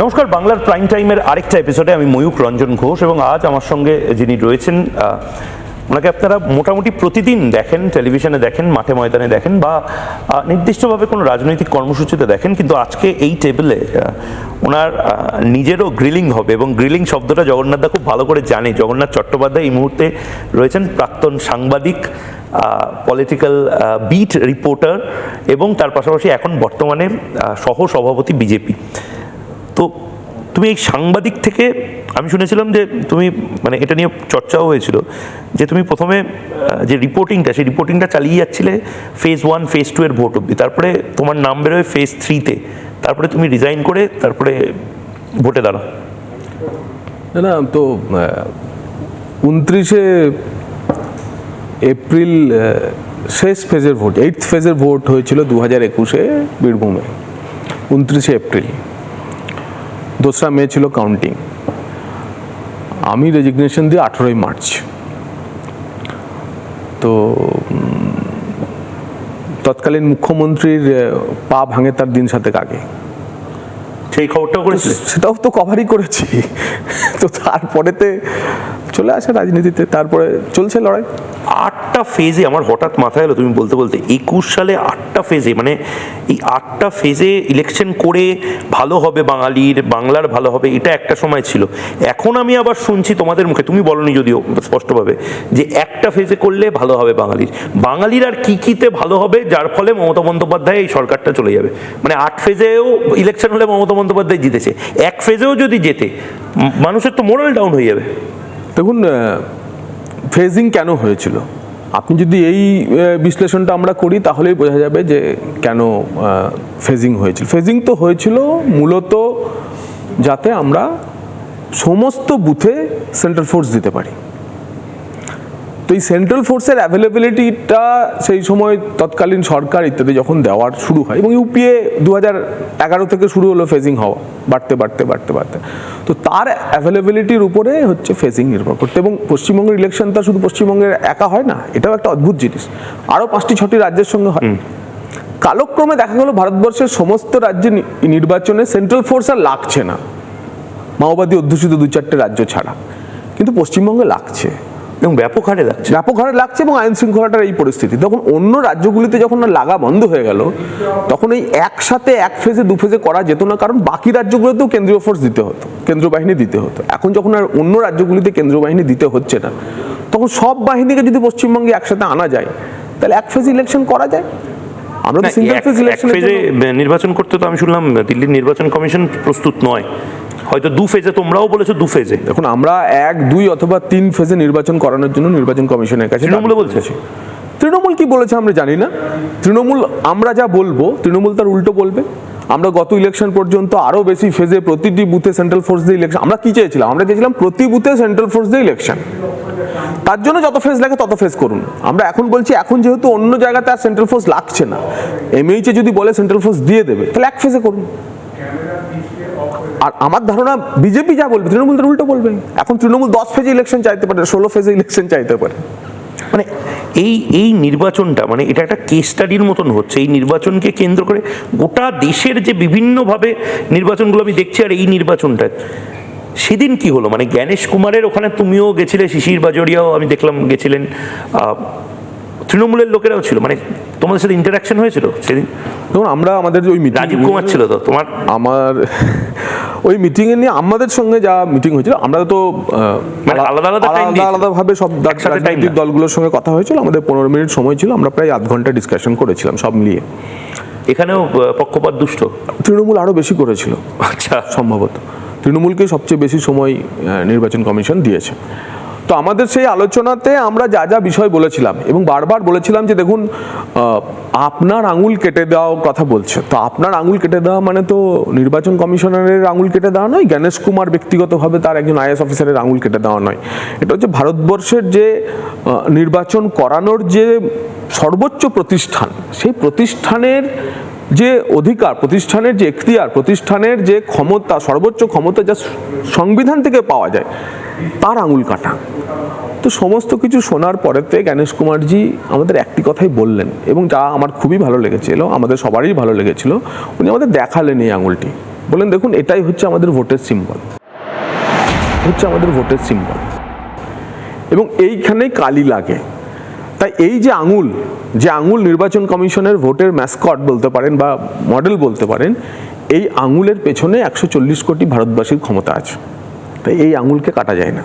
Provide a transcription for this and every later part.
নমস্কার, বাংলার প্রাইম টাইমের আরেকটা এপিসোডে আমি ময়ূক রঞ্জন ঘোষ, এবং আজ আমার সঙ্গে যিনি রয়েছেন ওনাকে আপনারা মোটামুটি প্রতিদিন দেখেন, টেলিভিশনে দেখেন, মাঠে ময়দানে দেখেন, বা নির্দিষ্টভাবে কোনো রাজনৈতিক কর্মসূচিতে দেখেন, কিন্তু আজকে এই টেবিলে ওনার নিজেরও গ্রিলিং হবে, এবং গ্রিলিং শব্দটা জগন্নাথদা খুব ভালো করে জানে। জগন্নাথ চট্টোপাধ্যায় এই মুহূর্তে রয়েছেন প্রাক্তন সাংবাদিক, পলিটিক্যাল বিট রিপোর্টার, এবং তার পাশাপাশি এখন বর্তমানে সহ সভাপতি বিজেপি। তো তুমি এই সাংবাদিক থেকে, আমি শুনেছিলাম যে তুমি, মানে এটা নিয়ে চর্চাও হয়েছিল যে তুমি প্রথমে যে রিপোর্টিংটা, সেই রিপোর্টিংটা চালিয়ে যাচ্ছিলে ফেজ 1 ফেজ 2 এর ভোট অব্দি, তারপরে তোমার নাম বেরোয় ফেজ 3-তে, তারপরে তুমি রিজাইন করে তারপরে ভোটে দাঁড়াও। না, তো 29শে এপ্রিল শেষ ফেজের ভোট, 8th ফেজের ভোট হয়েছিল 2021-এ বীরভূমে 29শে এপ্রিল। 2রা মে ছিল কাউন্টিং। আমি রেজিগনেশন দিই 18ই মার্চ। তো তৎকালীন মুখ্যমন্ত্রীর পা ভাঙে তার দিন সাতেক আগে। সেই খবরটাও করেছি, সেটাও তো কভারই করেছি। তো তারপরেতে চলে আসে রাজনীতিতে, তারপরে চলছে লড়াই। 8টা ফেজে আমার হঠাৎ মাথায় এলো তুমি বলতে বলতে, 21 সালে 8টা ফেজে, মানে এই 8টা ফেজে ইলেকশন করে ভালো হবে বাংলার ভালো হবে, এটা একটা সময় ছিল। এখন আমি আবার শুনছি তোমাদের মুখে, তুমি বলনি যদিও স্পষ্টভাবে, যে একটা ফেজে করলে ভালো হবে বাঙালির আর কিতে ভালো হবে, যার ফলে মমতা বন্দ্যোপাধ্যায় এই সরকারটা চলে যাবে। মানে 8 ফেজেও ইলেকশন হলে মমতা বন্দ্যোপাধ্যায় জিতেছে, এক ফেজেও যদি জেতে মানুষের তো মোরাল ডাউন হয়ে যাবে। দেখুন, ফেজিং কেন হয়েছিল, আপনি যদি এই বিশ্লেষণটা আমরা করি তাহলেই বোঝা যাবে যে কেন ফেজিং হয়েছিল। ফেজিং তো হয়েছিল মূলত যাতে আমরা সমস্ত বুথে সেন্ট্রাল ফোর্স দিতে পারি। তো এই সেন্ট্রাল ফোর্সের অ্যাভেলেবিলিটিটা সেই সময় তৎকালীন সরকার ইত্যাদি যখন দেওয়ার শুরু হয়, এবং ইউপিএ 2011 থেকে শুরু হলো ফেজিং হওয়া, বাড়তে বাড়তে বাড়তে বাড়তে, তো তার অ্যাভেলেবিলিটির উপরে হচ্ছে ফেজিং নির্ভর করতে। এবং পশ্চিমবঙ্গের ইলেকশনটা শুধু পশ্চিমবঙ্গের একা হয় না, এটাও একটা অদ্ভুত জিনিস, আরও 5টি-6টি রাজ্যের সঙ্গে হয়। কালক্রমে দেখা গেল ভারতবর্ষের সমস্ত রাজ্যে নির্বাচনে সেন্ট্রাল ফোর্স আর লাগছে না, মাওবাদী অধ্যুষিত 2-4টে রাজ্য ছাড়া, কিন্তু পশ্চিমবঙ্গে লাগছে, এবং ব্যাপক হারে লাগছে, এবং আইন শৃঙ্খলাটার এই পরিস্থিতি। তখন অন্য রাজ্যগুলিতে যখন লাগা বন্ধ হয়ে গেল, তখন এই একসাথে এক ফেজে 2 ফেজে করা যেত না, কারণ বাকি রাজ্যগুলোতেও কেন্দ্রীয় ফোর্স দিতে হতো, কেন্দ্রীয় বাহিনী দিতে হতো। এখন যখন আর অন্য রাজ্যগুলিতে কেন্দ্রীয় বাহিনী দিতে হচ্ছে না, তখন সব বাহিনীকে যদি পশ্চিমবঙ্গে একসাথে আনা যায়, তাহলে এক ফেজ ইলেকশন করা যায়। আমরা তো সিঙ্গেল ফেজ ইলেকশন নির্বাচন করতে, তো আমি শুনলাম দিল্লির নির্বাচন কমিশন প্রস্তুত নয়, হয়তো 2 ফেজে, তোমরাও বলেছো 2 ফেজে। এখন আমরা 1, 2 অথবা 3 ফেজে নির্বাচন করানোর জন্য নির্বাচন কমিশনের কাছে তৃণমূল বলছে। তৃণমূল কি বলেছে আমরা জানি না। তৃণমূল, আমরা যা বলবো তৃণমূল তার উল্টো বলবে। আমরা গত ইলেকশন পর্যন্ত আরো বেশি ফেজে প্রতিটি বুথে সেন্ট্রাল ফোর্স দিয়ে ইলেকশন, আমরা কি চেয়েছিলাম? আমরা চেয়েছিলাম প্রতি বুথে সেন্ট্রাল ফোর্স দিয়ে ইলেকশন, তার জন্য যত ফেজ লাগে তত ফেজ করুন। আমরা এখন বলছি, এখন যেহেতু অন্য জায়গাতে আর সেন্ট্রাল ফোর্স লাগছে না, এমএইচে যদি বলে সেন্ট্রাল ফোর্স দিয়ে দেবে, তাহলে এক ফেজে করুন। আর আমার ধারণা বিজেপি যা বলবে তৃণমূল তার উল্টো বলবে। এখন তৃণমূল 10 ফেজে ইলেকশন চাইতে পারে, 16 ফেজে ইলেকশন চাইতে পারে। মানে এই নির্বাচনটা, মানে এটা একটা কেস স্টাডির মতন হচ্ছে। এই নির্বাচনকে কেন্দ্র করে গোটা দেশের যে বিভিন্নভাবে নির্বাচনগুলো আমি দেখছি, আর এই নির্বাচনটা সেদিন কি হলো, মানে জ্ঞানেশ কুমারের ওখানে তুমিও গেছিলে, শিশির বাজোরিয়াও আমি দেখলাম গেছিলেন, তৃণমূলের লোকেরাও ছিল, মানে তোমাদের সাথে ইন্টারাকশন হয়েছিল সেদিন? দেখুন, আমরা আমাদের ওই মিটিং, রাজীব কুমার ছিল তো আমার ওই মিটিংয়ে নিয়ে আমাদের সঙ্গে যা মিটিং হয়েছিল, আমরা তো আলাদাভাবে সব রাজনৈতিক দলগুলোর সঙ্গে কথা হয়েছিল। আমাদের 15 মিনিট সময় ছিল, আমরা প্রায় আধ ঘন্টা ডিসকাশন করেছিলাম সব মিলিয়ে। এখানেও পক্ষপাত দুষ্ট তৃণমূল আরও বেশি করেছিল, আচ্ছা, সম্ভবত তৃণমূলকেই সবচেয়ে বেশি সময় নির্বাচন কমিশন দিয়েছে। তো আমাদের সেই আলোচনাতে আমরা যা যা বিষয় বলেছিলাম, এবং বারবার বলেছিলাম যে দেখুন, আপনার আঙুল কেটে দেওয়া কথা বলছে, তো আপনার আঙুল কেটে দেওয়া মানে তো নির্বাচন কমিশনারের আঙুল কেটে দেওয়া নয়, জ্ঞানেশ কুমার ব্যক্তিগতভাবে তার একজন আইএএস অফিসারের আঙুল কেটে দেওয়া নয়। এটা হচ্ছে ভারতবর্ষের যে নির্বাচন করানোর যে সর্বোচ্চ প্রতিষ্ঠান, সেই প্রতিষ্ঠানের যে অধিকার, প্রতিষ্ঠানের যে এখতিয়ার, প্রতিষ্ঠানের যে ক্ষমতা, সর্বোচ্চ ক্ষমতা যা সংবিধান থেকে পাওয়া যায়, তার আঙুল কাটা। তো সমস্ত কিছু শোনার পরেতে জ্ঞানেশ কুমারজি আমাদের একটি কথাই বললেন, এবং যা আমার খুবই ভালো লেগেছিল, আমাদের সবারই ভালো লেগেছিল, উনি আমাদের দেখালেন এই আঙুলটি। বলেন দেখুন এটাই হচ্ছে আমাদের ভোটের সিম্বল, এবং এইখানেই কালি লাগে। তাই এই যে আঙুল নির্বাচন কমিশনের ভোটের ম্যাসকট বলতে পারেন বা মডেল বলতে পারেন, এই আঙুলের পেছনে 140 কোটি ভারতবাসীর ক্ষমতা আছে। তাই এই আঙুলকে কাটা যায় না।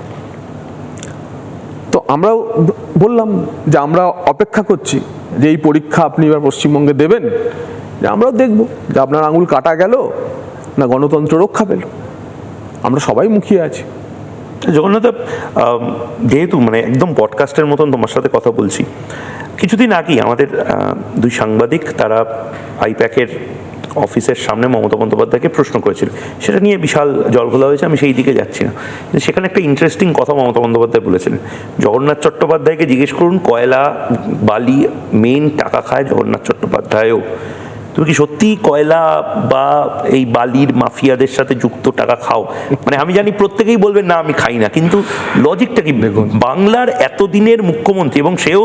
তো আমরাও বললাম যে আমরা অপেক্ষা করছি যে এই পরীক্ষা আপনি এবার পশ্চিমবঙ্গে দেবেন, যে আমরাও দেখব যে আপনার আঙুল কাটা গেল না গণতন্ত্র রক্ষা পেল। আমরা সবাই মুখিয়ে আছি। জগন্নাথ, যেহেতু মানে একদম পডকাস্টের মতন তোমার সাথে কথা বলছি, কিছুদিন আগেই আমাদের দুই সাংবাদিক তারা আইপ্যাকের অফিসের সামনে মমতা বন্দ্যোপাধ্যায়কে প্রশ্ন করেছিল, সেটা নিয়ে বিশাল জলঘোলা হয়েছে, আমি সেই দিকে যাচ্ছি না। সেখানে একটা ইন্টারেস্টিং কথা মমতা বন্দ্যোপাধ্যায় বলেছিলেন, জগন্নাথ চট্টোপাধ্যায়কে জিজ্ঞেস করুন কয়লা বালি মেইন টাকা খায় জগন্নাথ চট্টোপাধ্যায়ও। তুমি কি সত্যি কয়লা বা এই বালির মাফিয়াদের সাথে যুক্ত টাকা খাও? মানে আমি জানি প্রত্যেকেই বলবেন না আমি খাই না, কিন্তু লজিকটা কি? বাংলার এতদিনের মুখ্যমন্ত্রী, এবং সেও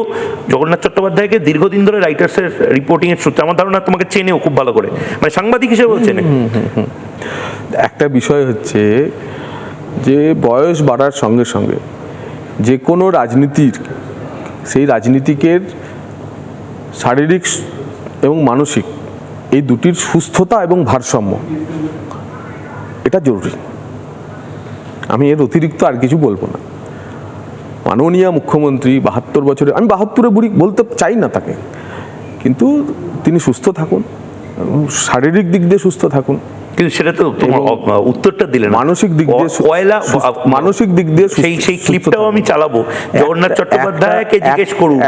জগন্নাথ চট্টোপাধ্যায়কে দীর্ঘদিন ধরে রাইটার্সের রিপোর্টিং এর সূত্রে আমার ধারণা তোমাকে চেনেও খুব ভালো করে, মানে সাংবাদিক হিসেবেও চেনে। একটা বিষয় হচ্ছে যে বয়স বাড়ার সঙ্গে সঙ্গে যে কোনো রাজনীতির, সেই রাজনীতিকের শারীরিক এবং মানসিক এই দুটির সুস্থতা এবং ভারসাম্য এটা জরুরি। আমি এর অতিরিক্ত আর কিছু বলবো না। মাননীয় মুখ্যমন্ত্রী 72 বছরে, আমি 72 বুড়ি বলতে চাই না তাকে, কিন্তু তিনি সুস্থ থাকুন, শারীরিক দিক দিয়ে সুস্থ থাকুন। কিন্তু সেটা তো তোমার উত্তরটা দিলে না। মানসিক দিক দিয়ে সেই ক্লিপটাও আমি চালাবো, জগন্নাথ চট্টোপাধ্যায়কে জিজ্ঞেস করুন।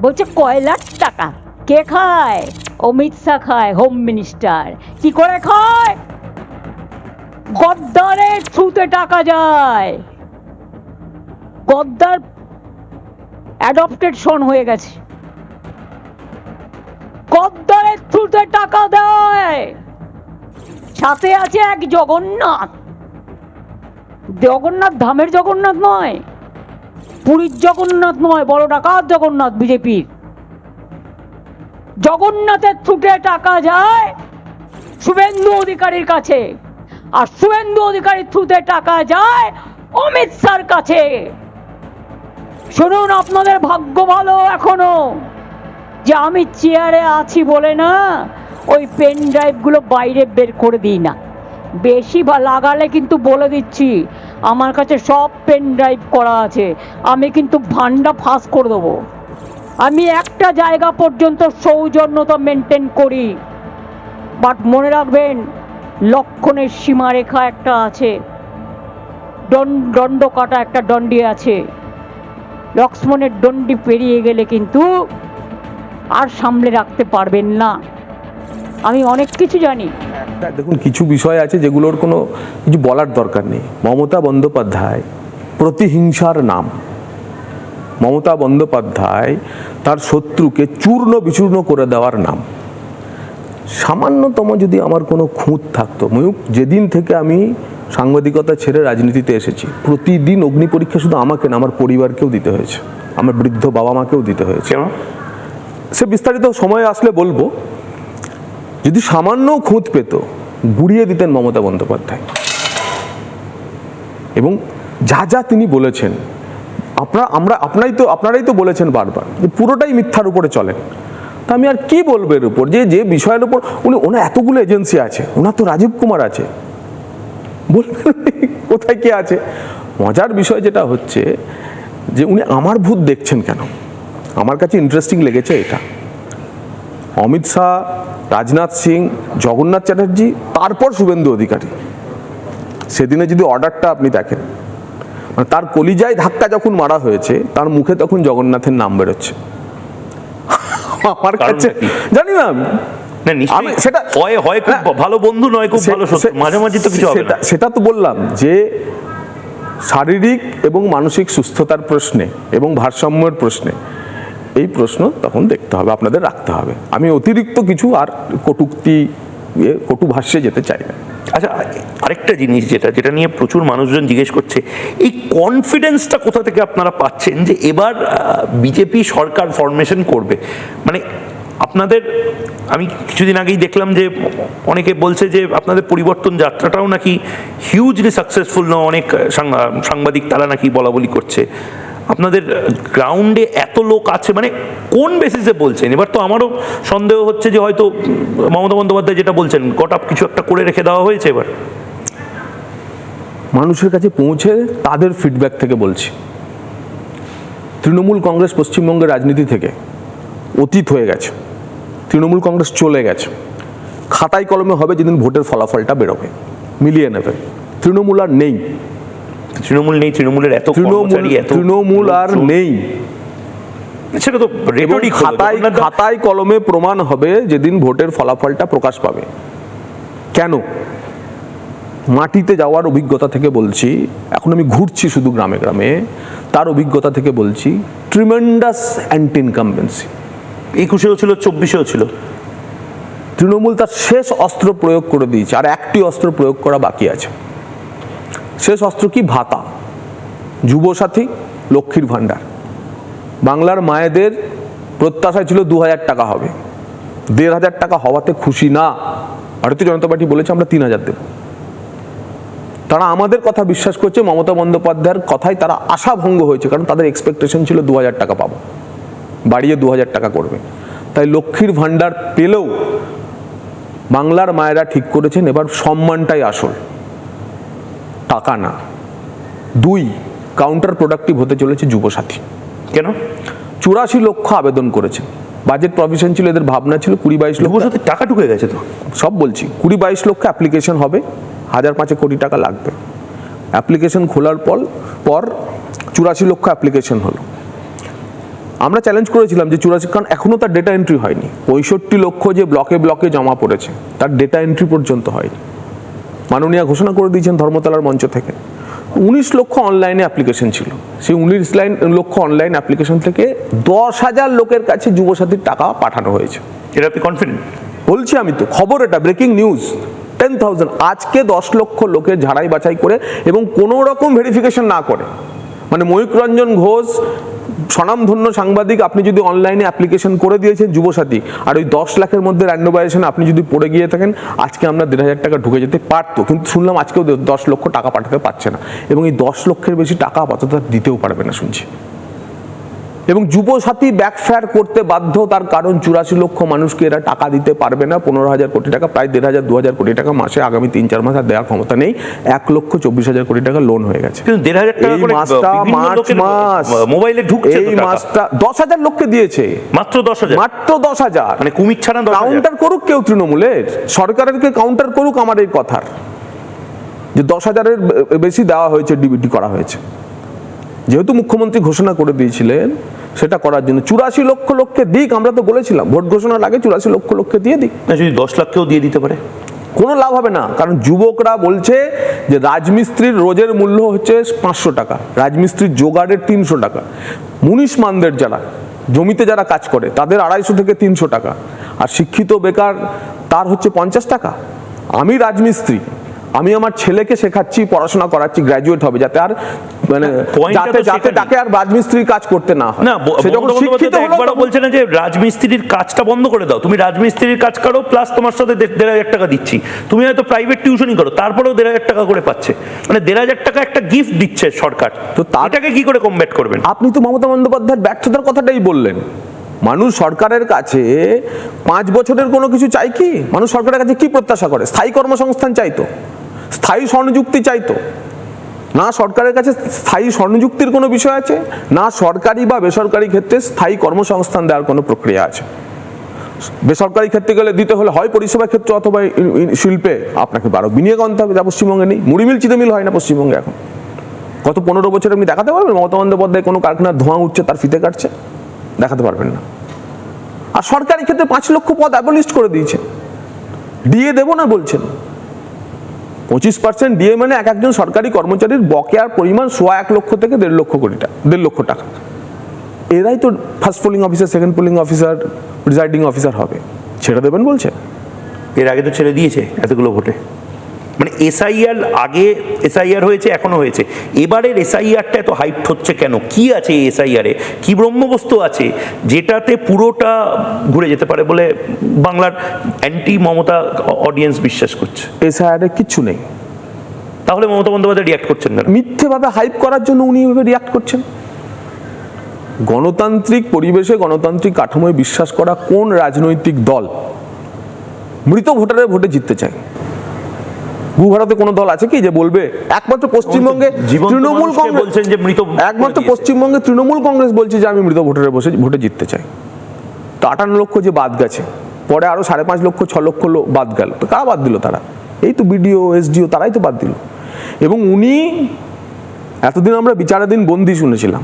বলছে কয়লার টাকা কে খায়? অমিত শাহ খায়, হোম মিনিস্টার। কি করে খায়? গদ্দারের থ্রুতে টাকা যায়। গদ্দার অ্যাডপ্টেড সন হয়ে গেছে, গদ্দারের থ্রুতে টাকা দেয়। সাথে আছে এক জগন্নাথ, জগন্নাথ ধামের জগন্নাথ নয়, পুরীর জগন্নাথ নয়, বড় ডাকাত জগন্নাথ বিজেপির। জগন্নাথের থ্রুতে টাকা যায় শুভেন্দু অধিকারীর কাছে, আর শুভেন্দু অধিকারীর থ্রুতে টাকা যায় অমিত শাহর কাছে। শুনুন, আপনাদের ভাগ্য ভালো এখনো যে আমি চেয়ারে আছি বলে না ওই পেন ড্রাইভ গুলো বাইরে বের করে দিই না। বেশি লাগালে কিন্তু বলে দিচ্ছি আমার কাছে সব পেন ড্রাইভ করা আছে, আমি কিন্তু ভান্ডা ফাঁস করে দেবো। আমি একটা জায়গা পর্যন্ত সৌজন্যতা মেনটেন করি, বাট মনে রাখবেন লক্ষণের সীমারেখা একটা আছে, দণ্ড কাটা একটা দণ্ডি আছে। লক্ষ্মণের দণ্ডি পেরিয়ে গেলে কিন্তু আর সামলে রাখতে পারবেন না। আমি অনেক কিছু জানি। দেখুন, কিছু বিষয় আছে যেগুলোর কোনো কিছু বলার দরকার নেই। মমতা বন্দ্যোপাধ্যায় প্রতিহিংসার নাম। মমতা বন্দ্যোপাধ্যায় তার শত্রুকে চূর্ণ বিচূর্ণ করে দেওয়ার নাম। সামান্যতম যদি আমার কোনো খুঁত থাকতো, ময়ূক, যেদিন থেকে আমি সাংবাদিকতা ছেড়ে রাজনীতিতে এসেছি, প্রতিদিন অগ্নি পরীক্ষা শুধু আমাকে না, আমার পরিবারকেও দিতে হয়েছে, আমার বৃদ্ধ বাবা মাকেও দিতে হয়েছে। সে বিস্তারিত সময় আসলে বলবো। যদি সামান্য খুঁত পেত, গুড়িয়ে দিতেন মমতা বন্দ্যোপাধ্যায়। এবং যা যা তিনি বলেছেন, আপনারাই তো বলেছেন বারবার যে পুরোটাই মিথ্যার উপরে চলেন। তা আমি আর কি বলবো এর উপর, যে বিষয়ের উপর ওনার এতগুলো এজেন্সি আছে, ওনার তো রাজীব কুমার আছে, বলবেন কোথায় কে আছে? মজার বিষয় যেটা হচ্ছে যে উনি আমার ভূত দেখছেন কেন? আমার কাছে ইন্টারেস্টিং লেগেছে এটা। অমিত শাহ, রাজনাথ সিং, জগন্নাথ চ্যাটার্জি, তারপর শুভেন্দু অধিকারী। সেদিনে যদি অর্ডারটা আপনি দেখেন, মানে তার কলিজায় ধাক্কা যখন মারা হয়েছে, তার মুখে তখন জগন্নাথের নাম বেরোচ্ছে। আমার কাছে জানি না আমি, সেটা হয় খুব ভালো বন্ধু নয় খুব ভালো শত্রু, মাঝে মাঝে তো কিছু হবে না। সেটা তো বললাম যে শারীরিক এবং মানসিক সুস্থতার প্রশ্নে এবং ভারসাম্যের প্রশ্নে এই প্রশ্ন তখন দেখতে হবে, আপনাদের রাখতে হবে। আমি অতিরিক্ত কিছু আর কটু ভাষ্যে যেতে চাই না। আচ্ছা, আরেকটা জিনিস যেটা নিয়ে প্রচুর মানুষজন জিজ্ঞেস করছে, এই কনফিডেন্সটা কোথা থেকে আপনারা পাচ্ছেন যে এবার বিজেপি সরকার ফরমেশন করবে? মানে আপনাদের, আমি কিছুদিন আগেই দেখলাম যে অনেকে বলছে যে আপনাদের পরিবর্তন যাত্রাটাও নাকি হিউজলি সাকসেসফুল না, অনেক সাংবাদিক তারা নাকি বলা বলি করছে। আপনাদের গ্রাউন্ডে এত লোক আছে, মানে কোন বেসিসে বলছেন? এবার তো আমারও সন্দেহ হচ্ছে যে হয়তো মমতা বন্দ্যোপাধ্যায় যেটা বলছেন গট কিছু একটা করে রেখে দেওয়া হয়েছে। এবার মানুষের কাছে পৌঁছে তাদের ফিডব্যাক থেকে বলছি, তৃণমূল কংগ্রেস পশ্চিমবঙ্গের রাজনীতি থেকে অতীত হয়ে গেছে, তৃণমূল কংগ্রেস চলে গেছে। খাতায় কলমে হবে যেদিন ভোটের ফলাফলটা বেরোবে, মিলিয়ে নেবে। তৃণমূল আর নেই, তৃণমূল নেই, তৃণমূলের এত কর্মচারী, এত তৃণমূল আর নেই। সেটা তো রেটরিক হলো। খাতায় কলমে প্রমাণ হবে যেদিন ভোটের ফলাফলটা প্রকাশ পাবে। কেন? মাটিতে যাওয়ার অভিজ্ঞতা থেকে বলছি, এখন আমি ঘুরছি শুধু গ্রামে গ্রামে, তার অভিজ্ঞতা থেকে বলছি, ট্রিমেন্ডাস অ্যান্টি ইনকামবেন্সি। 21-এও ছিল, 24-এও ছিল। তৃণমূল তার শেষ অস্ত্র প্রয়োগ করে দিয়েছে, আর একটি অস্ত্র প্রয়োগ করা বাকি আছে। শেষ অস্ত্র কি? ভাতা, যুবসাথী, লক্ষ্মীর ভাণ্ডার। বাংলার মায়েদের প্রত্যাশায় ছিল 2000 টাকা হবে, 1500 টাকা হওয়াতে খুশি না। ভারতীয় জনতা পার্টি বলেছে আমরা 3000 দেব। তারা আমাদের কথা বিশ্বাস করছে, মমতা বন্দ্যোপাধ্যায়ের কথায় তারা আশাভঙ্গ হয়েছে, কারণ তাদের এক্সপেকটেশন ছিল 2000 টাকা পাবো, বাড়িয়ে 2000 টাকা করবে। তাই লক্ষ্মীর ভাণ্ডার পেলেও বাংলার মায়েরা ঠিক করেছেন এবার সম্মানটাই আসল, টাকা না। 2, কাউন্টার প্রোডাক্টিভ হতে চলেছে যুবসাথী। কেন? 84 লক্ষ আবেদন করেছে, বাজেট প্রভিশন ছিল, এদের ভাবনা ছিল 20-22 লক্ষ। যুবসাথীর টাকা ঢুকে গেছে তো, সব বলছি। 20-22 লক্ষ অ্যাপ্লিকেশন হবে, 1005 কোটি টাকা লাগবে। অ্যাপ্লিকেশন খোলার পর 84 লক্ষ অ্যাপ্লিকেশন হলো। আমরা চ্যালেঞ্জ করেছিলাম যে 84, কারণ এখনও তার ডেটা এন্ট্রি হয়নি। 65 লক্ষ যে ব্লকে ব্লকে জমা পড়েছে তার ডেটা এন্ট্রি পর্যন্ত হয়নি। মাননীয় ঘোষণা করে দিয়েছেন ধর্মতলার মঞ্চ থেকে। 19 লক্ষ অনলাইনে অ্যাপ্লিকেশন ছিল, সেই 19 লক্ষ অনলাইন অ্যাপ্লিকেশন থেকে 10,000 লোকের কাছে যুবসাথীর টাকা পাঠানো হয়েছে। এটা আপনি কনফিডেন্ট? বলছি আমি তো, খবর এটা, ব্রেকিং নিউজ। 10,000 আজকে 10 লক্ষ লোকের ঝাড়াই বাছাই করে এবং কোনো রকম ভেরিফিকেশন না করে, মানে ময়ূক রঞ্জন ঘোষ স্বনামধন্য সাংবাদিক, আপনি যদি অনলাইনে অ্যাপ্লিকেশন করে দিয়েছেন যুবসাথী, আর ওই 10 লাখের মধ্যে র্যান্ডমাইজেশনে আপনি যদি পড়ে গিয়ে থাকেন, আজকে আমরা 1500 টাকা ঢুকে যেতে পারতো, কিন্তু শুনলাম আজকেও 10 লক্ষ টাকা পাঠাতে পারছে না, এবং এই 10 লক্ষের বেশি টাকা আপাতত দিতেও পারবে না শুনছি। এবং যুবসাথী ব্যাকফায়ার করতে বাধ্য, তার কারণ 84 লক্ষ মানুষকে এরা টাকা দিতে পারবে না। 15,000 কোটি টাকা, প্রায় 1,500-2,000 কোটি টাকা মাসে আগামী 3-4 মাস আর দেওয়ার ক্ষমতা নেই। 1,24,000 কোটি টাকা লোন হয়ে গেছে। কিন্তু 1,500 টাকা করে মার্চ মাস মোবাইলে ঢুকছে, এই মাসটা 10,000 লোককে দিয়েছে, মাত্র 10,000, মাত্র 10,000। মানে কুমির ছাড়া 10,000। কাউন্টার করুক কেউ, তৃণমূলের সরকারের কে কাউন্টার করুক আমার এই কথার, যে 10,000-এর বেশি দেওয়া হয়েছে, ডিবিটি করা হয়েছে। যেহেতু মুখ্যমন্ত্রী ঘোষণা করে দিয়েছিলেন সেটা করার জন্য 84 লক্ষ লোককে দিক, আমরা তো বলেছিলাম ভোট ঘোষণার আগে 84 লক্ষ লোককে দিয়ে দিক। না, যদি 10 লাখকেও দিয়ে দিতে পারে কোনো লাভ হবে না, কারণ যুবকরা বলছে যে রাজমিস্ত্রির রোজের মূল্য হচ্ছে 500 টাকা, রাজমিস্ত্রির জোগাড়ের 300 টাকা, মুনিশমানদের যারা জমিতে যারা কাজ করে তাদের 250 থেকে 300 টাকা, আর শিক্ষিত বেকার তার হচ্ছে 50 টাকা। আমি রাজমিস্ত্রি, আমি আমার ছেলেকে শেখাচ্ছি, পড়াশোনা করাচ্ছি, গ্র্যাজুয়েট হবে, যাতে আর মানে যাতে তাকে আর রাজমিস্ত্রির কাজ করতে না হয়। না, সে যখন শিক্ষিত হলো একবারও বলছে না যে রাজমিস্ত্রির কাজটা বন্ধ করে দাও, তুমি রাজমিস্ত্রির কাজ করো প্লাস তোমার সাথে 1,500 টাকা দিচ্ছি, তুমি হয়তো প্রাইভেট টিউশনই করো, তারপরেও 1,500 টাকা করে পাচ্ছে, মানে 1,500 টাকা একটা গিফট দিচ্ছে সরকার। তো তাটাকে কি করে কমব্যাট করবেন? আপনি তো মমতা বন্দ্যোপাধ্যায়ের ব্যর্থতার কথাটাই বললেন। মানুষ সরকারের কাছে 5 বছরের কোনো কিছু চাই কি? মানুষ সরকারের কাছে কি প্রত্যাশা করে? স্থায়ী কর্মসংস্থান চাইতো, স্থায়ী স্বনিযুক্তি চাইতো না। সরকারের কাছে স্থায়ী স্বনিযুক্তির কোনো বিষয় আছে না, সরকারি বা বেসরকারি ক্ষেত্রে স্থায়ী কর্মসংস্থান দেওয়ার কোনো প্রক্রিয়া আছে। বেসরকারি ক্ষেত্রে গেলে দিতে হলে হয় পরিষেবা ক্ষেত্র অথবা শিল্পে আপনাকে বারো বিনিয়োগ আনতে হবে, যা পশ্চিমবঙ্গে নেই। মুড়ি মিল চিড়ে মিল হয় না পশ্চিমবঙ্গে এখন। গত 15 বছরে আপনি দেখাতে পারবেন মমতা বন্দ্যোপাধ্যায় কোনো কারখানার ধোঁয়া উঠছে তার ফিতে কাটছে? দেখাতে পারবেন না। আর সরকারি ক্ষেত্রে 5 লক্ষ পদ অ্যাবলিস্ট করে দিয়েছে, ডিএ দেবো না বলছেন। 25% ডিএ মানে একজন সরকারি কর্মচারীর বকেয়ার পরিমাণ 1.25 লক্ষ থেকে 1.5 লক্ষ টাকা। এরাই তো first polling officer, second polling officer, presiding officer হবে, ছেড়ে দেবেন বলছে। এর আগে তো ছেড়ে দিয়েছে এতগুলো ভোটে। মানে এসআইআর আগে এসআইআর হয়েছে, এখনো হয়েছে, এবারের এসআইআরটা এত হাইপ হচ্ছে কেন? কি আছে এসআইআরে, কি ব্রহ্মবস্তু আছে যেটাতে পুরোটা ঘুরে যেতে পারে বলে বাংলার অ্যান্টি মমতা অডিয়েন্স বিশ্বাস করছে? এসআইআরে কিচ্ছু নেই। তাহলে মমতা বন্দ্যোপাধ্যায় রিয়াক্ট করছেন না? মিথ্যেভাবে হাইপ করার জন্য উনি এভাবে রিয়াক্ট করছেন। গণতান্ত্রিক পরিবেশে গণতান্ত্রিক কাঠামোয় বিশ্বাস করা কোন রাজনৈতিক দল মৃত ভোটারের ভোটে জিততে চায়? ভূভারতে কোনো দল আছে কি যে বলবে? একমাত্র পশ্চিমবঙ্গে তৃণমূল কংগ্রেস বলছেন যে মৃত, একমাত্র পশ্চিমবঙ্গে তৃণমূল কংগ্রেস বলছে যে আমি মৃত ভোটারের ভোটে জিততে চাই। তো 58 লক্ষ যে বাদ গেছে, পরে আরো 5.5 লক্ষ 6 লক্ষ বাদ গেল, তো কারা বাদ দিল? তারা এই তো বিডিও এসডিও, তারাই তো বাদ দিল। এবং উনি এতদিন আমরা বিচারাধীন বন্দী শুনেছিলাম,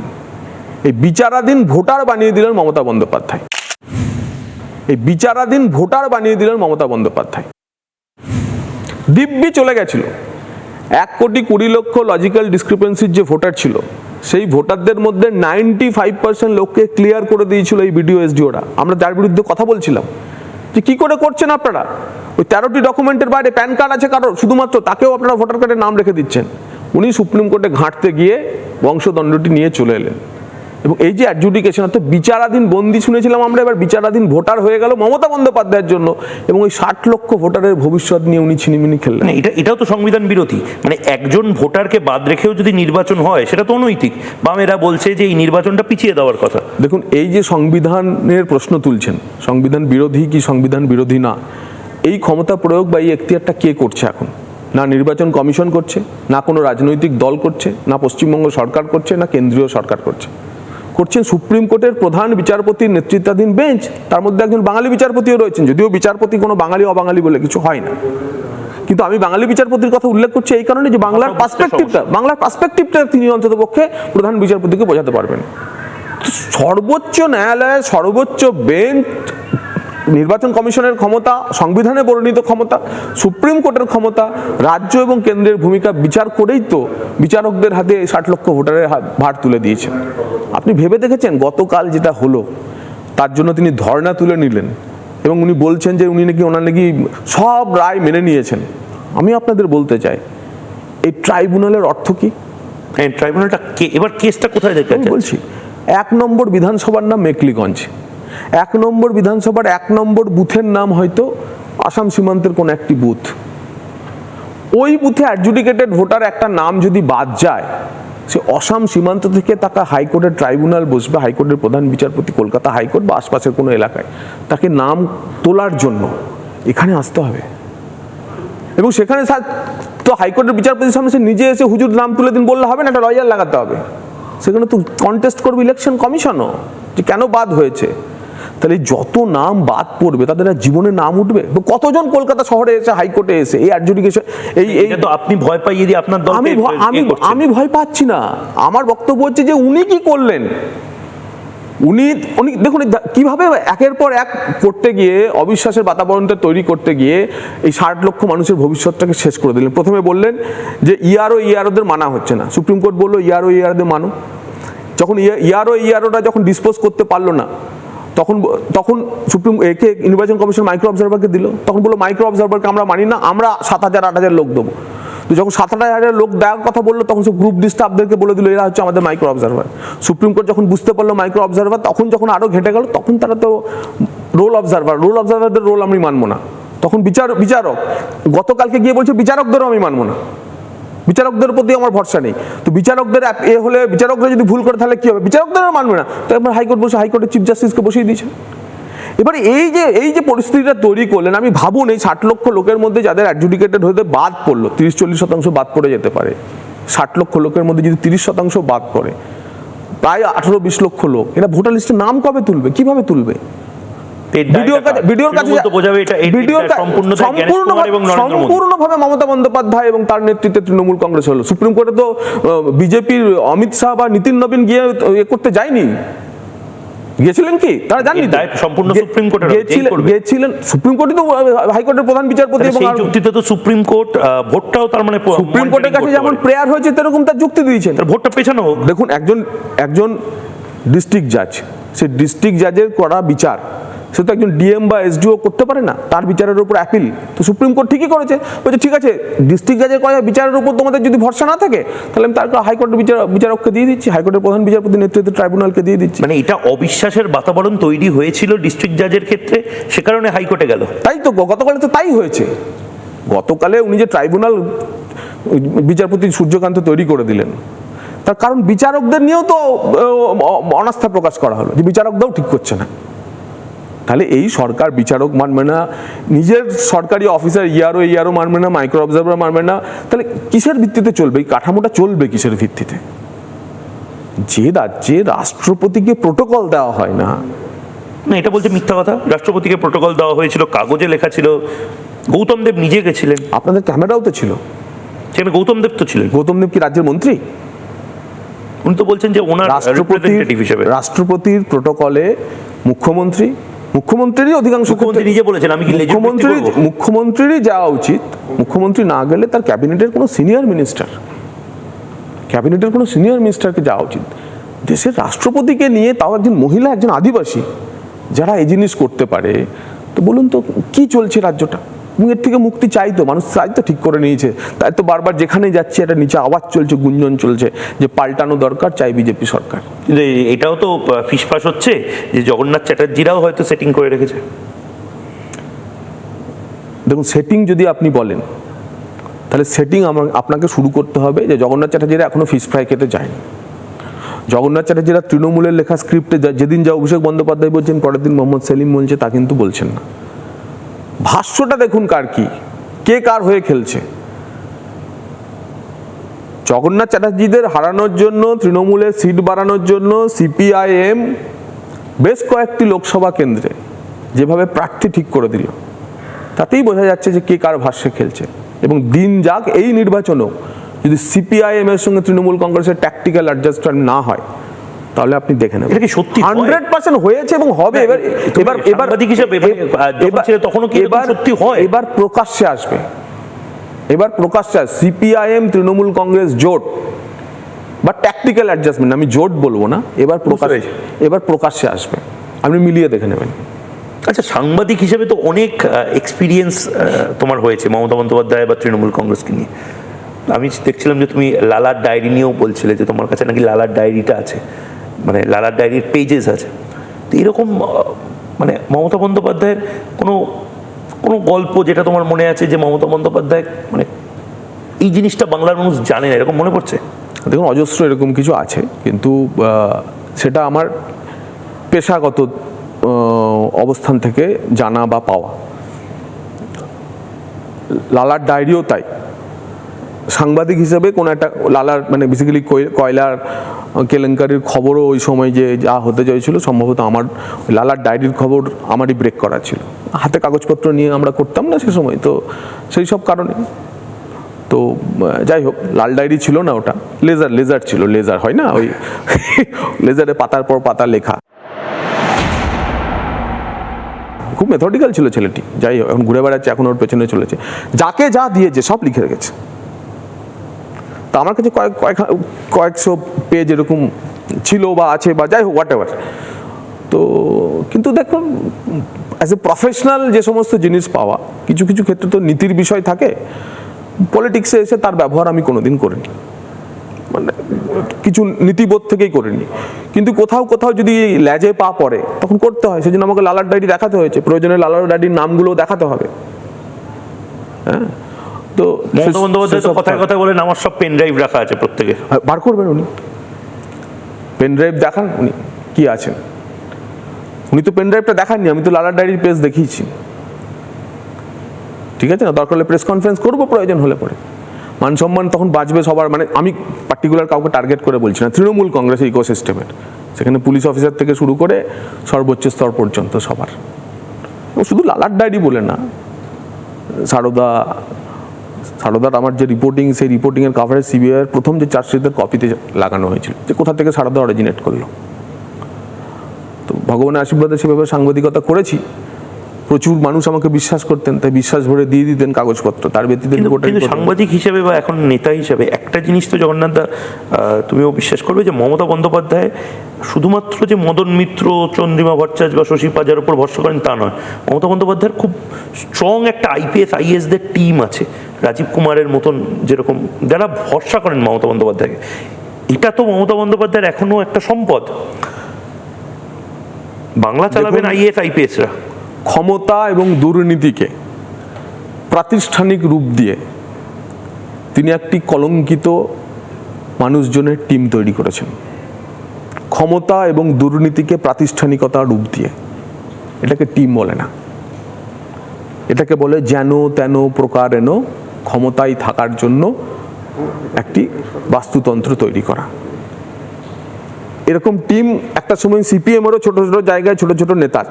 এই বিচারাধীন ভোটার বানিয়ে দিলেন মমতা বন্দ্যোপাধ্যায়। এই বিচারাধীন ভোটার বানিয়ে দিলেন মমতা বন্দ্যোপাধ্যায়। দিব্যি চলে গেছিল 1,20,00,000 লজিক্যাল ডিসক্রিপেন্সির যে ভোটার ছিল, সেই ভোটারদের মধ্যে 95% লোককে ক্লিয়ার করে দিয়েছিল এই বিডিও এসডিওরা। আমরা যার বিরুদ্ধে কথা বলছিলাম যে কি করে করছেন আপনারা, ওই 13টি ডকুমেন্টের বাইরে প্যান কার্ড আছে কারোর, শুধুমাত্র তাকেও আপনারা ভোটার কার্ডে নাম রেখে দিচ্ছেন। উনি সুপ্রিম কোর্টে ঘাঁটতে গিয়ে বংশদণ্ডটি নিয়ে চলে এলেন। এবং এই যে অ্যাডজুডিকেশন, অর্থাৎ বিচারাধীন বন্দি শুনেছিলাম আমরা, এবার বিচারাধীন ভোটার হয়ে গেল মমতা বন্দ্যোপাধ্যায়ের জন্য। এবং ওই 60 লক্ষ ভোটারের ভবিষ্যৎ নিয়ে উনি ছিনিমিনি খেললেন। এটাও তো সংবিধান বিরোধী। মানে একজন ভোটারকে বাদ রেখেও যদি নির্বাচন হয় সেটা তো অনৈতিক। বামেরা বলছে যে এই নির্বাচনটা পিছিয়ে দেওয়ার কথা। দেখুন, এই যে সংবিধানের প্রশ্ন তুলছেন, সংবিধান বিরোধী কি সংবিধান বিরোধী না, এই ক্ষমতা প্রয়োগ বা এই এখতিয়ারটা কে করছে এখন? না নির্বাচন কমিশন করছে, না কোনো রাজনৈতিক দল করছে, না পশ্চিমবঙ্গ সরকার করছে, না কেন্দ্রীয় সরকার করছে। করছেন সুপ্রিম কোর্টের প্রধান বিচারপতির নেতৃত্বাধীন বেঞ্চ। তার মধ্যে একজন বাঙালি বিচারপতিও রয়েছেন, যদিও বিচারপতি কোনো বাঙালি অবাঙালি বলে কিছু হয় না। কিন্তু আমি বাঙালি বিচারপতির কথা উল্লেখ করছি এই কারণে যে বাংলার পার্সপেক্টিভটা তিনি অন্ততপক্ষে প্রধান বিচারপতিকে বোঝাতে পারবেন। সর্বোচ্চ ন্যায়ালয়ের সর্বোচ্চ বেঞ্চ, নির্বাচন কমিশনের ক্ষমতা, সংবিধানে বর্ণিত ক্ষমতা, সুপ্রিম কোর্টের ক্ষমতা, রাজ্য এবং কেন্দ্রের ভূমিকা বিচার করেই তো বিচারকদের হাতে 60 লক্ষ ভোটারের ভার তুলে দিয়েছেন। আপনি ভেবে দেখেছেন গতকাল যেটা হলো, তার জন্য তিনি ধর্ণা তুলে নিলেন এবং উনি বলছেন যে উনি নাকি ওনার নাকি সব রায় মেনে নিয়েছেন। আমি আপনাদের বলতে চাই, এই ট্রাইব্যুনালের অর্থ কি? হ্যাঁ, ট্রাইব্যুনালটা এবার কেসটা কোথায় দেখতে বলছি, 1 নম্বর বিধানসভার নাম মেকলিগঞ্জ, 1 নম্বর বিধানসভার 1 নম্বর বুথের নাম হয়তো আসাম সীমান্তের কোন একটি বুথ। ওই বুথে অ্যাডজুডিকেটেড ভোটার একটা নাম যদি বাদ যায়, সে অসম সীমান্ত থেকে তাকে হাইকোর্টের ট্রাইব্যুনাল বসবে, হাইকোর্টের প্রধান বিচারপতি কলকাতা হাইকোর্ট বা আশপাশের কোনো এলাকায়, তাকে নাম তোলার জন্য এখানে আসতে হবে। এবং সেখানে তো হাইকোর্টের বিচারপতির সামনে সে নিজে এসে হুজুর নাম তুলে দিন বললে হবে না, একটা লয়ার লাগাতে হবে। সেখানে তো কন্টেস্ট করবে ইলেকশন কমিশনও যে কেন বাদ হয়েছে। তাহলে যত নাম বাদ পড়বে তাদের জীবনে নাম উঠবে। কতজন কলকাতা শহরে এসে হাইকোর্টে এসে এই অ্যাডজুডিকেশন, এই তো আপনি ভয় পাইয়ে দিয়ে আপনার দল। আমি ভয় পাচ্ছি না। আমার বক্তব্য হচ্ছে যে উনি কি করলেন, উনি দেখুন কিভাবে একের পর এক করতে গিয়ে অবিশ্বাসের বাতাবরণটা তৈরি করতে গিয়ে এই 60 লক্ষ মানুষের ভবিষ্যৎটাকে শেষ করে দিলেন। প্রথমে বললেন যে ইআরওদের মানা হচ্ছে না, সুপ্রিম কোর্ট বললো ইআরওদের মানো। যখন ইআরওরা যখন ডিসপোজ করতে পারলো না, তখন সুপ্রিম নির্বাচন কমিশন মাইক্রো অবজারভারকে দিল। তখন বললো মাইক্রো অবজারভারকে আমরা মানি না, আমরা 7,000-8,000 লোক দেবো। তো যখন 7,000 লোক দেওয়ার কথা বললো, তখন সব গ্রুপ ডি স্টাফদেরকে বলে দিল এরা হচ্ছে আমাদের মাইক্রো অবজারভার। সুপ্রিম কোর্ট যখন বুঝতে পারলো মাইক্রো অবজারভার, তখন যখন আরো ঘেটে গেল, তখন তারা তো রোল অবজারভারদের রোল আমি মানবো না। তখন বিচারক গতকালকে গিয়ে বলছে বিচারকদেরও আমি মানবো না, বিচারকদের প্রতি আমার ভরসা নেই। তো বিচারকদের হলে বিচারকরা যদি ভুল করে তাহলে কি হবে, বিচারকদেরও মানবে না। তো এবার হাইকোর্ট বসে হাইকোর্টের চিফ জাস্টিসকে বসিয়ে দিয়েছে। এবার এই যে পরিস্থিতিটা তৈরি করলেন, আমি ভাবুন এই 60 লক্ষ লোকের মধ্যে যাদের অ্যাডজুডিকেটেড হতে বাদ পড়লো, 30-40% বাদ পড়ে যেতে পারে। 60 লক্ষ লোকের মধ্যে যদি 30% বাদ পড়ে, প্রায় 18-20 লক্ষ লোক, এরা ভোটার লিস্টে নাম কবে তুলবে, কিভাবে তুলবে? সম্পূর্ণভাবে মমতা বন্দ্যোপাধ্যায় এবং তার নেতৃত্বে তৃণমূল কংগ্রেস হলো। সুপ্রিম কোর্টে তো বিজেপির অমিত শাহ বা নীতিন নবীন গিয়ে করতে যায়নি, গিয়েছিলেন কি তারা জানেন? সম্পূর্ণ সুপ্রিম কোর্টে গিয়েছিলেন। সুপ্রিম কোর্টে তো হাইকোর্টের প্রধান বিচারপতি এবং সেই যুক্তিতে তো সুপ্রিম কোর্ট ভোটটাও তার মানে সুপ্রিম কোর্টের কাছে যেমন প্রেয়ার হয়েছে তেরকম তার যুক্তি দিয়েছেন, ভোটটা পেছানো হোক। দেখুন একজন ডিস্ট্রিক্ট জাজ, সেই ডিস্ট্রিক্ট জাজের করা বিচার সে তো একজন ডিএম বা এসডিও করতে পারে না, তার বিচারের উপর অ্যাপিল। তো সুপ্রিম কোর্ট ঠিকই করেছে, বলছে ঠিক আছে ডিস্ট্রিক্ট জাজের করা বিচারের উপর তোমাদের যদি ভরসা না থাকে তাহলে আমি তার হাইকোর্টের বিচারককে দিয়ে দিচ্ছি, হাইকোর্টের প্রধান বিচারপতি নেতৃত্বে ট্রাইব্যুনালকে দিয়ে দিচ্ছি। মানে এটা অবিশ্বাসের বাতাবরণ তৈরি হয়েছিল ডিস্ট্রিক্ট জাজের ক্ষেত্রে, সে কারণে হাইকোর্টে গেল। তাই তো গতকালে তো তাই হয়েছে। গতকালে উনি যে ট্রাইব্যুনাল বিচারপতি সূর্যকান্ত তৈরি করে দিলেন, তার কারণ বিচারকদের নিয়েও তো অনাস্থা প্রকাশ করা হলো যে বিচারকরাও ঠিক করছে না। তাহলে এই সরকার বিচারক মানবে না, নিজের সরকারি অফিসার ইয়ারও মানবে না, মাইক্রো অবজারভার মানবে না, তাহলে কিসের ভিত্তিতে চলবে? এই কাঠামোটা চলবে কিসের ভিত্তিতে? যে রাজ্যে রাষ্ট্রপতিকে প্রোটোকল দেওয়া হয় না। না, এটা বলতে মিথ্যা কথা। রাষ্ট্রপতিকে প্রোটোকল দেওয়া হয়েছিল, কাগজে লেখা ছিল, গৌতম দেব নিজে গেছিলেন। আপনাদের ক্যামেরাও তো ছিল, সেখানে গৌতম দেব তো ছিলেন। গৌতম দেব কি রাজ্যের মন্ত্রী? উনি তো বলছেন যে ওনার রিপ্রেজেন্টেটিভ হিসেবে। রাষ্ট্রপতির প্রোটোকলে মুখ্যমন্ত্রীরই অধিকাংশ মুখ্যমন্ত্রী নিজে বলেছেন আমি কি মুখ্যমন্ত্রীরই যাওয়া উচিত। মুখ্যমন্ত্রী না গেলে তার ক্যাবিনেটের কোনো সিনিয়র মিনিস্টারকে যাওয়া উচিত। দেশের রাষ্ট্রপতিকে নিয়ে, তাও একজন মহিলা, একজন আদিবাসী, যারা এই জিনিস করতে পারে, তো বলুন তো কি চলছে রাজ্যটা? এর থেকে মুক্তি চাই তো, মানুষ চাই তো, ঠিক করে নিয়েছে। তাই তো বারবার যেখানে যাচ্ছে এটা নিচে আওয়াজ চলছে, গুঞ্জন চলছে যে পাল্টানো দরকার, চাই বিজেপি সরকার। এটাও তো ফিসফাস হচ্ছে যে জগন্নাথ চ্যাটার্জিরাও হয়তো সেটিং করে রেখেছে। দেখুন, সেটিং যদি আপনি বলেন তাহলে সেটিং আপনাকে শুরু করতে হবে যে জগন্নাথ চ্যাটার্জিরা এখনো ফিশ ফ্রাই খেতে যায়নি। জগন্নাথ চ্যাটার্জিরা তৃণমূলের লেখা স্ক্রিপ্টে যেদিন যা অভিষেক বন্দ্যোপাধ্যায় বলছেন, পরের দিন মোহাম্মদ সেলিম বলছে, তা কিন্তু বলছেন না। ভাষ্যটা দেখুন কার কি, কে কার হয়ে খেলছে। জগন্নাথ চ্যাটার্জিদের হারানোর জন্য, তৃণমূলের সিট বাড়ানোর জন্য সিপিআইএম বেশ কয়েকটি লোকসভা কেন্দ্রে যেভাবে প্রার্থী ঠিক করে দিল, তাতেই বোঝা যাচ্ছে যে কে কার ভাষ্যে খেলছে। এবং দিন যাক, এই নির্বাচনেও যদি সিপিআইএম এর সঙ্গে তৃণমূল কংগ্রেসের ট্যাকটিক্যাল অ্যাডজাস্টমেন্ট না হয়, তাহলে আপনি দেখে নেবেন। এটা কি সত্যি 100% হয়েছে এবং হবে। এবার প্রকাশ্যে আসবে, সিপিআইএম তৃণমূল কংগ্রেস জোট বা ট্যাকটিক্যাল অ্যাডজাস্টমেন্ট, আমি জোট বলবো না, এবার প্রকাশ্যে আসবে, আপনি মিলিয়ে দেখে নেবেন। আচ্ছা, সাংবাদিক হিসেবে তো অনেক এক্সপিরিয়েন্স তোমার হয়েছে মমতা বন্দ্যোপাধ্যায় বা তৃণমূল কংগ্রেসকে নিয়ে। আমি দেখছিলাম যে তুমি লালার ডায়েরি নিয়েও বলছিলে যে তোমার কাছে নাকি লালার ডায়েরিটা আছে, মানে লালার ডায়েরির পেজেস আছে। তো এরকম মানে মমতা বন্দ্যোপাধ্যায়ের কোনো গল্প যেটা তোমার মনে আছে যে মমতা বন্দ্যোপাধ্যায় মানে এই জিনিসটা বাংলার মানুষ জানে না, এরকম মনে পড়ছে? দেখুন, অজস্র এরকম কিছু আছে, কিন্তু সেটা আমার পেশাগত অবস্থান থেকে জানা বা পাওয়া। লালার ডায়েরিও তাই। সাংবাদিক হিসেবে কোনো একটা লালার মানে বেসিক্যালি কয়লার কেলেঙ্কারির খবরও ওই সময় যে যা হতে চাইছিল, সম্ভবত আমার লালার ডায়েরির খবর আমারই ব্রেক করা ছিল। হাতে কাগজপত্র নিয়ে আমরা করতাম না সে সময়, তো সেই সব কারণে। তো যাই হোক, লাল ডায়েরি ছিল না, ওটা লেজার ছিল। লেজার হয় না, ওই লেজারে পাতার পর পাতা লেখা। খুব মেথডিক্যাল ছিল ছেলেটি। যাই হোক, এখন ঘুরে বেড়াচ্ছে, এখন ওর পেছনে চলেছে। যাকে যা দিয়েছে সব লিখে রেখেছে। তা আমার কাছে কয়েকশো পেজ এরকম ছিল বা আছে, বা যাই হোক, হোয়াট এভার। তো কিন্তু দেখুন, অ্যাজ এ প্রফেশনাল যে সমস্ত জিনিস পাওয়া, কিছু কিছু ক্ষেত্রে তো নীতির বিষয় থাকে। পলিটিক্সে এসে তার ব্যবহার আমি কোনোদিন করিনি, মানে কিছু নীতিবোধ থেকেই করিনি। কিন্তু কোথাও যদি ল্যাজে পা পড়ে তখন করতে হয়। সেজন্য আমাকে লালার ডায়েরি দেখাতে হয়েছে, প্রয়োজনে লালার ডায়েরির নামগুলো দেখাতে হবে। হ্যাঁ, তো মমতা বন্দ্যোপাধ্যায় তো কথায় কথায় বলেন আমার সব পেন ড্রাইভ রাখা আছে, প্রত্যেকে বার করবেন। উনি পেন ড্রাইভ দেখান, উনি কি আছেন। উনি তো পেন ড্রাইভটা দেখাননি, আমি তো লালার ডায়েরির পেজ দেখিয়েছি। ঠিক আছে না, দরকার হলে প্রেস কনফারেন্স করবো প্রয়োজন হলে পরে। মান সম্মান তখন বাঁচবে সবার। মানে আমি পার্টিকুলার কাউকে টার্গেট করে বলছি না, তৃণমূল কংগ্রেসের ইকোসিস্টেমের, সেখানে পুলিশ অফিসার থেকে শুরু করে সর্বোচ্চ স্তর পর্যন্ত সবার। শুধু লালার ডায়েরি বলে না, সারদার আমার যে রিপোর্টিং, সেই রিপোর্টিংয়ের কাভারেজ সিবিআইয়ের প্রথম যে চার্জশিটের কপিতে লাগানো হয়েছিল, যে কোথা থেকে সারদা অরিজিনেট করলো। তো ভগবানের আশীর্বাদে সেভাবে সাংবাদিকতা করেছি। প্রচুর মানুষ আমাকে বিশ্বাস করতেন, তাই বিশ্বাস ভরে দিয়ে দিতেন কাগজপত্র। তার ব্যতীত সাংবাদিক হিসেবে বা এখন নেতা হিসেবে একটা একটা জিনিস তো জগন্নাথ দা তুমিও বিশ্বাস করবে যে মমতা বন্দ্যোপাধ্যায় শুধুমাত্র যে মদন মিত্র, চন্দ্রিমা ভট্টাচার্য বা শশী পাজার উপর ভরসা করেন তা নয়, মমতা বন্দ্যোপাধ্যায়ের খুব স্ট্রং একটা IPS IASদের টিম আছে, রাজীব কুমারের মতন যেরকম, যারা ভরসা করেন মমতা বন্দ্যোপাধ্যায়কে। এটা তো মমতা বন্দ্যোপাধ্যায়ের এখনো একটা সম্পদ। বাংলা চালাবেন IAS IPSরা। ক্ষমতা এবং দুর্নীতিকে প্রাতিষ্ঠানিক রূপ দিয়ে তিনি একটি কলঙ্কিত মানুষজনের টিম তৈরি করেছেন। ক্ষমতা এবং দুর্নীতিকে প্রাতিষ্ঠানিকতার রূপ দিয়ে, এটাকে টিম বলে না, এটাকে বলে যেন তেন প্রকারেণ ক্ষমতায় থাকার জন্য একটি বাস্তুতন্ত্র তৈরি করা। এরকম টিম একটা সময় সিপিএমেরও ছোট ছোট জায়গায় ছোট ছোট নেতা,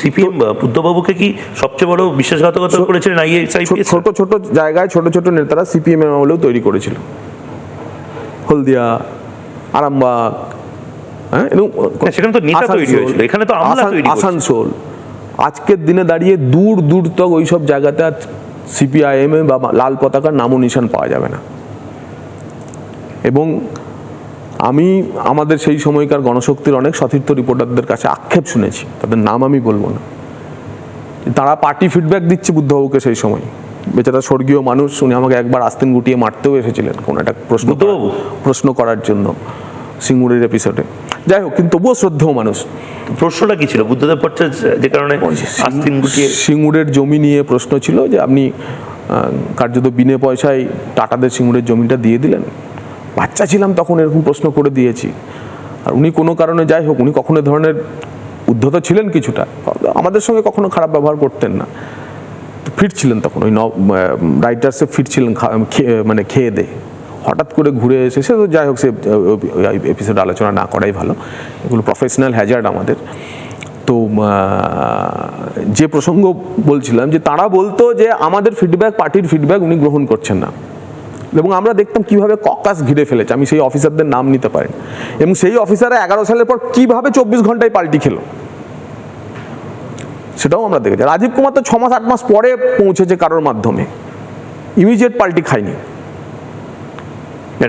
সিপিএম বুদ্ধবাবুকে কি সবচেয়ে বড় বিশ্বাসঘাতকতা করেছিলেন IAS IPS? ছোট ছোট জায়গায় ছোট ছোট নেতারা সিপিএম আমলেও তৈরি করেছিল। হলদিয়া, আরামবাগ, এবং সেখানে তো নেতা তৈরি হয়েছিল, এখানে তো আমলা তৈরি করছে। আসানসোল, আজকের দিনে দাঁড়িয়ে দূর দূর তক ওইসব জায়গাতে আর CPIM বা লাল পতাকার নামও নিশান পাওয়া যাবে না। এবং আমি আমাদের সেই সময়কার গণশক্তির অনেক সতীর্থ রিপোর্টারদের কাছে আক্ষেপ শুনেছি, তাদের নাম আমি বলবো না, তারা পার্টি ফিডব্যাক দিচ্ছে বুদ্ধবাবুকে সেই সময়। বেচারা স্বর্গীয় মানুষ, উনি আমাকে একবার আস্তিন গুটিয়ে মারতেও এসেছিলেন কোনো একটা প্রশ্ন করার জন্য সিঙ্গুরের এপিসোডে। যাই হোক, কিন্তু তবুও শ্রদ্ধেয় মানুষ। প্রশ্নটা কি ছিল? বুদ্ধদেব ভট্টাচার্য যে কারণে আস্তিন গুটিয়ে সিঙ্গুরের জমি নিয়ে প্রশ্ন ছিল যে আপনি কার্যত বিনে পয়সায় টাটাদের সিঙ্গুরের জমিটা দিয়ে দিলেন। বাচ্চা ছিলাম তখন, এরকম প্রশ্ন করে দিয়েছি। আর উনি কোনো কারণে, যাই হোক, উনি কখনো ধরনের উদ্ধত ছিলেন কিছুটা, আমাদের সঙ্গে কখনো খারাপ ব্যবহার করতেন না। ফিরছিলেন তখন, ওই রাইটার্সে ফিরছিলেন মানে খেয়ে দে, হঠাৎ করে ঘুরে এসে, সে তো যাই হোক, সে এপিসোড আলোচনা না করাই ভালো, এগুলো প্রফেশনাল হ্যাজার্ড আমাদের। তো যে প্রসঙ্গ বলছিলাম, যে তারা বলতো যে আমাদের ফিডব্যাক, পার্টির ফিডব্যাক উনি গ্রহণ করছেন না, এবং আমরা দেখতাম কিভাবে ককাস ঘিরে ফেলেছে। আমি সেই অফিসারদের নাম নিতে পারি, এবং সেই অফিসাররা 11 সালের পর কিভাবে 24 ঘন্টায় পাল্টি খেলো সেটাও আমরা দেখেছি। রাজীব কুমার তো 6 মাস 8 মাস পরে পৌঁছেছে কারোর মাধ্যমে, ইমিডিয়েট পাল্টি খায়নি।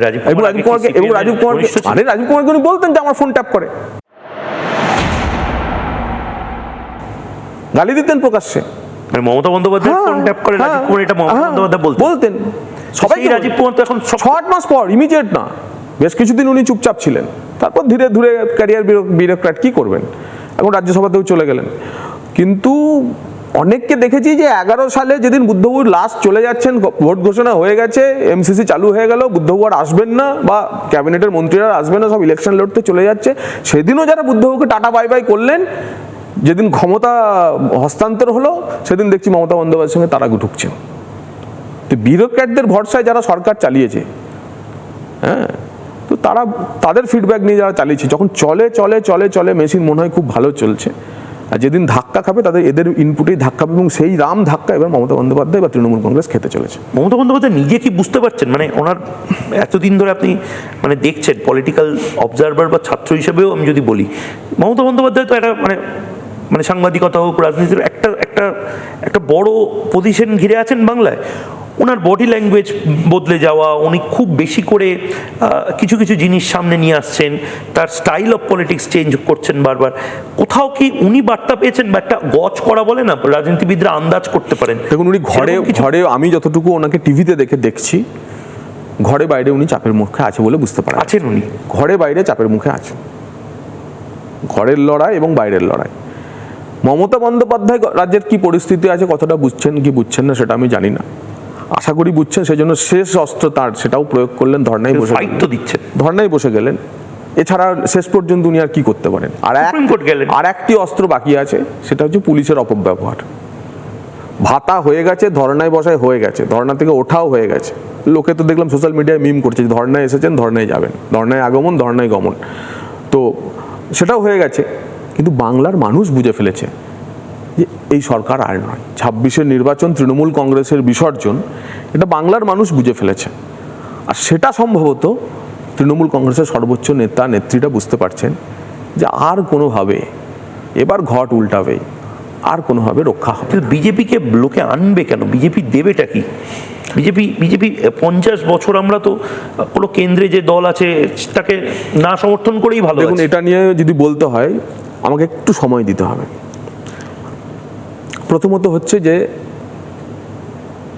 রাজীব কুমারকে উনি বলতেন যে আমার ফোন ট্যাপ করে, গালি দিতেন প্রকাশ্যে। মমতা বন্দ্যোপাধ্যায় ফোন ট্যাপ করে রাজীব কুমার, এটা মমতা বন্দ্যোপাধ্যায় বলতেন। সবাই রাজীব কুমার তো এখন 6-8 মাস পর, ইমিডিয়েট না, বেশ কিছুদিন উনি চুপচাপ ছিলেন, তারপর ধীরে ধীরে ক্যারিয়ার বিউরোক্র্যাট কি করবেন, এখন রাজ্যসভাতেও চলে গেলেন। কিন্তু অনেককে দেখেছি যে 11 সালে যেদিন বুদ্ধবাবু লাস্ট চলে যাচ্ছেন, ভোট ঘোষণা হয়ে গেছে, MCC চালু হয়ে গেল, বুদ্ধবাবু আর আসবেন না বা ক্যাবিনেটের মন্ত্রীরা আসবেন না, সব ইলেকশন লড়তে চলে যাচ্ছে, সেদিনও যারা বুদ্ধবাবুকে টাটা বাই বাই করলেন, যেদিন ক্ষমতা হস্তান্তর হলো, সেদিন দেখছি মমতা বন্দ্যোপাধ্যায়ের সঙ্গে তারা ঢুকছেন। তো বিউরোক্র্যাটদের ভরসায় যারা সরকার চালিয়েছে, তো তারা তাদের ফিডব্যাক নিয়ে যারা চালিয়েছে, যখন চলে চলে চলে চলে মেশিন মনে হয় খুব ভালো চলছে, আর যেদিন ধাক্কা খাবে তাদের এদের ইনপুটেই ধাক্কা খাবে, এবং সেই রাম ধাক্কা এবার মমতা বন্দ্যোপাধ্যায় বা তৃণমূল কংগ্রেস খেতে চলেছে। মমতা বন্দ্যোপাধ্যায় নিজে কি বুঝতে পারছেন? মানে ওনার এতদিন ধরে আপনি মানে দেখছেন, পলিটিক্যাল অবজারভার বা ছাত্র হিসেবেও আমি যদি বলি, মমতা বন্দ্যোপাধ্যায় তো একটা মানে সাংবাদিকতা হোক, রাজনীতির একটা বড় পজিশন ঘিরে আছেন বাংলায়। ওনার বডি ল্যাঙ্গুয়েজ বদলে যাওয়া, উনি খুব বেশি করে কিছু কিছু জিনিস সামনে নিয়ে আসছেন, তার স্টাইল অফ পলিটিক্স চেঞ্জ করছেন বারবার। কোথাও কি উনি বার্তা পেয়েছেন, বা একটা গজ করা বলে না, রাজনীতিবিদরা আন্দাজ করতে পারেন? দেখুন, উনি ঘরে আমি যতটুকু ওনাকে টিভিতে দেখছি, ঘরে বাইরে উনি চাপের মুখে আছে বলে বুঝতে পারেন। আছেন উনি ঘরে বাইরে চাপের মুখে আছেন, ঘরের লড়াই এবং বাইরের লড়াই। মমতা বন্দ্যোপাধ্যায় রাজ্যের কি পরিস্থিতি আছে, কতটা বুঝছেন কি বুঝছেন না সেটা আমি জানি না, আশা করি বুঝছেন, সেজন্য শেষ অস্ত্র তার সেটাও প্রয়োগ করলেন, ধর্নায় বসে দিচ্ছেন, ধর্নায় বসে গেলেন। এছাড়া শেষ পর্যন্ত উনি আর কি করতে পারেন? আর একটি অস্ত্র বাকি আছে, সেটা হচ্ছে পুলিশের অপব্যবহার। ভাতা হয়ে গেছে, ধর্নায় বসায় হয়ে গেছে, ধর্না থেকে ওঠাও হয়ে গেছে, লোকে তো দেখলাম সোশ্যাল মিডিয়ায় মিম করছে, ধর্নায় এসেছেন, ধর্নায় যাবেন, ধর্নায় আগমন, ধর্নায় গমন, তো সেটাও হয়ে গেছে। কিন্তু বাংলার মানুষ বুঝে ফেলেছে যে এই সরকার আর নয়, 26-এর নির্বাচন, তৃণমূল কংগ্রেসের বিসর্জন, এটা বাংলার মানুষ বুঝে ফেলেছে। আর সেটা সম্ভবত তৃণমূল কংগ্রেসের সর্বোচ্চ নেতা নেত্রীরা বুঝতে পারছেন যে আর কোনোভাবে এবার ঘট উল্টাবে, আর কোনোভাবে রক্ষা হবে। বিজেপিকে লোকে আনবে কেন? বিজেপি দেবেটা কি? বিজেপি 50 বছর আমরা তো কোনো কেন্দ্রে যে দল আছে তাকে না সমর্থন করেই ভালো। দেখুন, এটা নিয়ে যদি বলতে হয় আমাকে একটু সময় দিতে হবে। প্রথমত হচ্ছে যে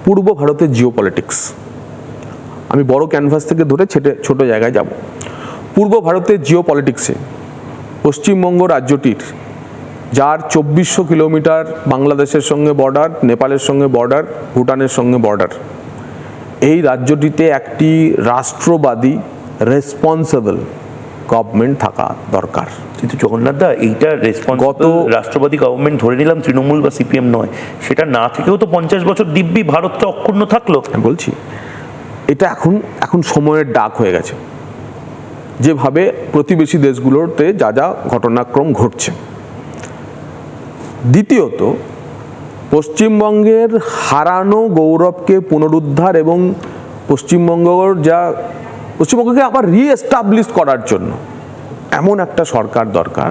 পূর্ব ভারতের জিও পলিটিক্স, আমি বড় ক্যানভাস থেকে ধরে ছোট জায়গায় যাব। পূর্ব ভারতের জিও পলিটিক্সে পশ্চিমবঙ্গ রাজ্যটির, যার 2400 কিলোমিটার বাংলাদেশের সঙ্গে বর্ডার, নেপালের সঙ্গে বর্ডার, ভুটানের সঙ্গে বর্ডার, এই রাজ্যটিতে একটি রাষ্ট্রবাদী রেসপন্সিবল গভর্নমেন্ট থাকা দরকার। কিন্তু জগন্নাথ দা, এইটা রেসপন্সিবল রাষ্ট্রবাদী গভর্নমেন্ট ধরে নিলাম, তৃণমূল বা সিপিএম নয়, সেটা না থেকেও তো 50 বছর দিব্যি ভারতটা অক্ষুণ্ণ থাকলো। আমি বলছি এটা এখন সময়ের ডাক হয়ে গেছে, যেভাবে প্রতিবেশী দেশগুলোতে যা যা ঘটনাক্রম ঘটছে। দ্বিতীয়ত, পশ্চিমবঙ্গের হারানো গৌরবকে পুনরুদ্ধার এবং পশ্চিমবঙ্গকে আবার রিএস্টাবলিশ করার জন্য এমন একটা সরকার দরকার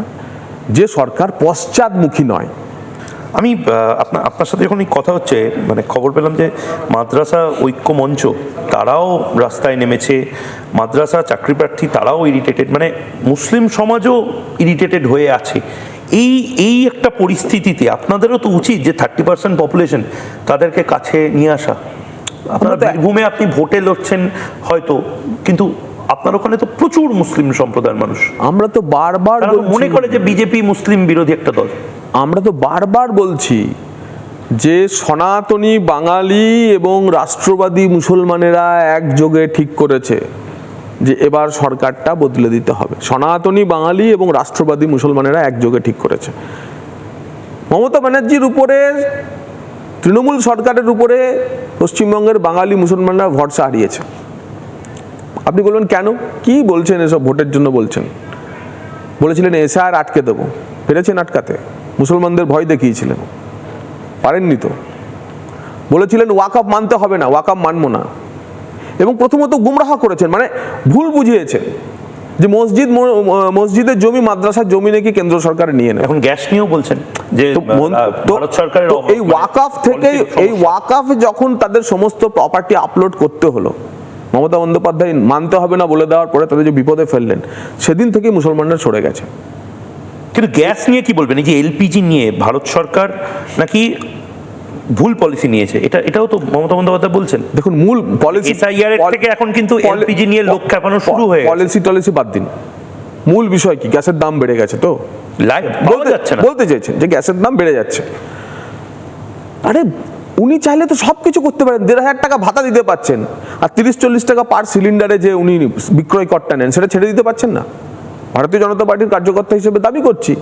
যে সরকার পশ্চাৎমুখী নয়। আমি আপনার সাথে যখন এই কথা হচ্ছে, মানে খবর পেলাম যে মাদ্রাসা ঐক্য মঞ্চ তারাও রাস্তায় নেমেছে, মাদ্রাসা চাকরি প্রার্থী তারাও ইরিটেটেড, মানে মুসলিম সমাজও ইরিটেটেড হয়ে আছে। এই একটা পরিস্থিতিতে আপনাদেরও তো উচিত যে 30% পপুলেশন তাদেরকে কাছে নিয়ে আসা। আপনারা বীরভূমে আপনি ভোটে লড়ছেন হয়তো, কিন্তু আপনার ওখানে তো প্রচুর মুসলিম সম্প্রদায়ের মানুষ। আমরা তো বারবার মনে করে যে বিজেপি মুসলিম বিরোধী একটা দল। আমরা তো বারবার বলছি যে সনাতনী বাঙালি এবং রাষ্ট্রবাদী মুসলমানেরা একযোগে ঠিক করেছে যে এবার সরকারটা বদলে দিতে হবে। সনাতনী বাঙালি এবং রাষ্ট্রবাদী মুসলমানেরা একযোগে ঠিক করেছে। মমতা ব্যানার্জির উপরে, তৃণমূল সরকারের উপরে পশ্চিমবঙ্গের বাঙালি মুসলমানরা ভরসা হারিয়েছে। আপনি বলবেন কেন, কি বলছেন এসব, ভোটের জন্য বলছেন? বলেছিলেন এসআর আটকে দেবো, পেরেছেন আটকাতে? মুসলমানদের ভয় দেখিয়েছিলেন, পারেননি তো। বলেছিলেন ওয়াকআপ মানতে হবে না, ওয়াকআপ মানবো না, এবং প্রথমত গুমরাহ করেছেন, মানে ভুল বুঝিয়েছেন যে মসজিদের জমি, মাদ্রাসার জমি নাকি কেন্দ্র সরকার নিয়ে নেয়। এখন গ্যাস নিয়েও বলছেন যে ভারত সরকারের এই ওয়াকআফ থেকে, এই ওয়াকআফে যখন তাদের সমস্ত প্রপার্টি আপলোড করতে হলো, মমতা বন্দ্যোপাধ্যায় মানতে হবে না বলে দেওয়ার পরে তাদের যে বিপদে ফেললেন, সেদিন থেকে মুসলমানরা সরে গেছে। কিন্তু গ্যাস নিয়ে কি বলবেন? এই যে এলপিজি নিয়ে ভারত সরকার নাকি ভুল পলিসি নিয়েছে, এটাও তো মমতা বন্দ্যোপাধ্যায় বলছেন। দেখুন, মূল পলিসি এসআইআর এর থেকে এখন কিন্তু এলপিজি নিয়ে লোক খেপানো শুরু হয়ে গেছে। পলিসি বাদ দিন, মূল বিষয় কি? গ্যাসের দাম বেড়ে গেছে। তো বলতে চাইছেন যে গ্যাসের দাম বেড়ে যাচ্ছে। আরে উনি চাইলে তো সবকিছু করতে পারেন। 1,500 টাকা ভাতা দিতে পারছেন, আর 30-40 টাকা পার সিলিন্ডারে যে উনি বিক্রয় করটা নেন সেটা ছেড়ে দিতে পারছেন না। ভারতীয় জনতা পার্টির কার্যকর্তা হিসেবে দাবি করছি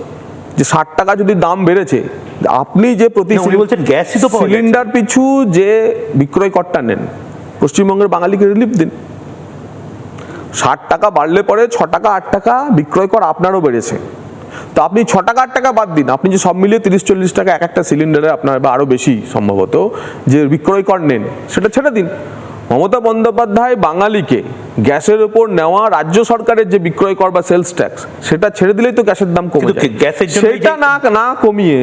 যে 60 টাকা যদি দাম বেড়েছে, আপনি যে প্রতি সিলিন্ডার পিছু যে বিক্রয় করটা নেন, পশ্চিমবঙ্গের বাঙালিকে রিলিফ দিন। 60 টাকা বাড়লে পরে 6 টাকা 8 টাকা বিক্রয় কর আপনারও বেড়েছে। তো আপনি 6 টাকা 8 টাকা বাদ দিন, আপনি যে সব মিলিয়ে 30-40 টাকা এক একটা সিলিন্ডারে আপনার, বা আরও বেশি সম্ভবত, যে বিক্রয় কর নেন সেটা ছেড়ে দিন। মমতা বন্দ্যোপাধ্যায় বাঙালিকে গ্যাসের উপর নেওয়া রাজ্য সরকারের যে বিক্রয় কর বা সেলস ট্যাক্স, সেটা ছেড়ে দিলেই তো গ্যাসের দাম কমে যায়। সেটা না কমিয়ে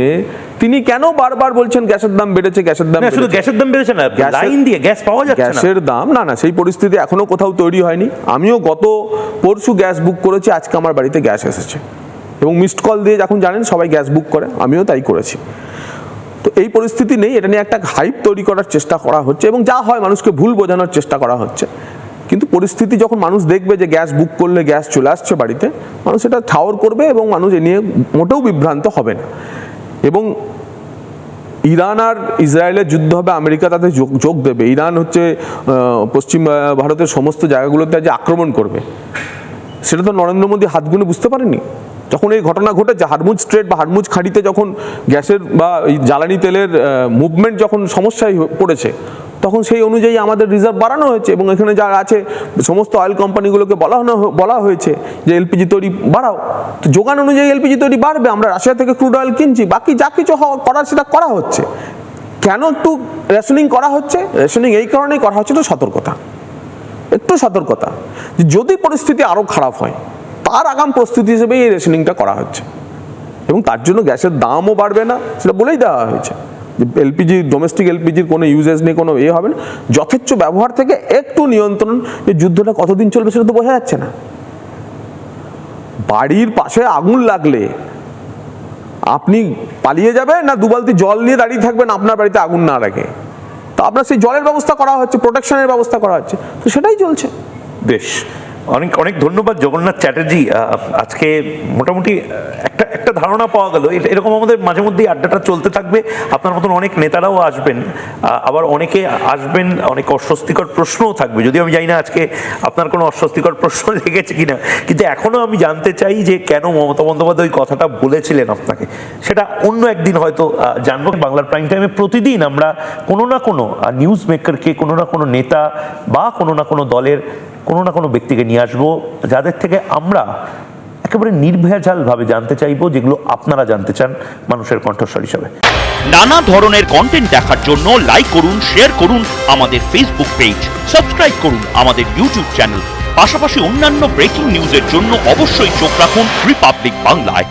তিনি কেন বারবার বলছেন গ্যাসের দাম বেড়েছে, গ্যাসের দাম বেড়েছে? শুধু গ্যাসের দাম বেড়েছে না, লাইন দিয়ে গ্যাস পাওয়া যাচ্ছে না। গ্যাসের দাম না, সেই পরিস্থিতি এখনো কোথাও তৈরি হয়নি। আমিও গত পরশু গ্যাস বুক করেছি, আজকে আমার বাড়িতে গ্যাস এসেছে, এবং মিসড কল দিয়ে যখন জানেন সবাই গ্যাস বুক করে, আমিও তাই করেছি। তো এই পরিস্থিতি নেই, এটা নিয়ে একটা হাইপ তৈরি করার চেষ্টা করা হচ্ছে, এবং যা হয় মানুষকে ভুল বোঝানোর চেষ্টা করা হচ্ছে। কিন্তু পরিস্থিতি যখন মানুষ দেখবে যে গ্যাস বুক করলে গ্যাস চলে আসছে বাড়িতে, মানুষ এটা ঠাওর করবে, এবং মানুষ এ নিয়ে মোটেও বিভ্রান্ত হবে না। এবং ইরান আর ইসরায়েলের যুদ্ধ হবে, আমেরিকা তাতে যোগ দেবে। ইরান হচ্ছে পশ্চিম ভারতের সমস্ত জায়গাগুলোতে যে আক্রমণ করবে, সেটা তো নরেন্দ্র মোদী হাত গুনে বুঝতে পারেনি। যখন এই ঘটনা ঘটেছে, হারমুজ স্ট্রেট বা হারমুজ খাঁড়িতে যখন গ্যাসের বা জ্বালানি তেলের মুভমেন্ট যখন সমস্যায় পড়েছে, তখন সেই অনুযায়ী আমাদের রিজার্ভ বাড়ানো হয়েছে, এবং এখানে যারা আছে সমস্ত অয়েল কোম্পানিগুলোকে বলা হয়েছে যে এলপিজি তৈরি বাড়াও। তো যোগান অনুযায়ী এলপিজি তৈরি বাড়বে। আমরা রাশিয়া থেকে ক্রুড অয়েল কিনছি, বাকি যা কিছু করার সেটা করা হচ্ছে। কেন একটু রেশনিং করা হচ্ছে? রেশনিং এই কারণেই করা হচ্ছে, একটু সতর্কতা যে যদি পরিস্থিতি আরও খারাপ হয়, তার আগাম প্রস্তুতি হিসেবে এই রেশনিংটা করা হচ্ছে। এবং তার জন্য গ্যাসের দামও বাড়বে না, সেটা বলেই দেওয়া হয়েছে। এলপিজি ডোমেস্টিক এলপিজির কোনো ইউজেস নেই, কোনো হবে না, যথেচ্ছ ব্যবহার থেকে একটু নিয়ন্ত্রণ। যে যুদ্ধটা কতদিন চলবে সেটা তো বোঝা যাচ্ছে না। বাড়ির পাশে আগুন লাগলে আপনি পালিয়ে যাবেন না 2 বালতি জল নিয়ে দাঁড়িয়ে থাকবেন আপনার বাড়িতে আগুন না রাখে? তো আপনার সেই জলের ব্যবস্থা করা হচ্ছে, প্রোটেকশনের ব্যবস্থা করা হচ্ছে, তো সেটাই চলছে। বেশ, অনেক অনেক ধন্যবাদ জগন্নাথ চ্যাটার্জি। আজকে মোটামুটি একটা ধারণা পাওয়া গেল। এরকম আমাদের মাঝে মধ্যেই আড্ডাটা চলতে থাকবে। আপনার মতন অনেক নেতারাও আসবেন, আবার অনেকে আসবেন, অনেক অস্বস্তিকর প্রশ্নও থাকবে। যদিও আমি জানি না আজকে আপনার কোনো অস্বস্তিকর প্রশ্ন লেগেছে কিনা, কিন্তু এখনো আমি জানতে চাই যে কেন মমতা বন্দ্যোপাধ্যায় ওই কথাটা বলেছিলেন আপনাকে। সেটা অন্য একদিন হয়তো জানবো। বাংলার প্রাইম টাইমে প্রতিদিন আমরা কোনো না কোনো নিউজ মেকারকে, কোনো না কোনো নেতা বা কোনো না কোনো দলের কোনো না কোনো ব্যক্তিকে নিয়ে আসবো, যাদের থেকে আমরা একেবারে নির্ভেজালভাবে জানতে চাইবো, যেগুলো আপনারা জানতে চান মানুষের কণ্ঠস্বর হিসাবে। নানা ধরনের কন্টেন্ট দেখার জন্য লাইক করুন, শেয়ার করুন আমাদের ফেসবুক পেজ, সাবস্ক্রাইব করুন আমাদের ইউটিউব চ্যানেল। পাশাপাশি অন্যান্য ব্রেকিং নিউজের জন্য অবশ্যই চোখ রাখুন রিপাবলিক বাংলায়।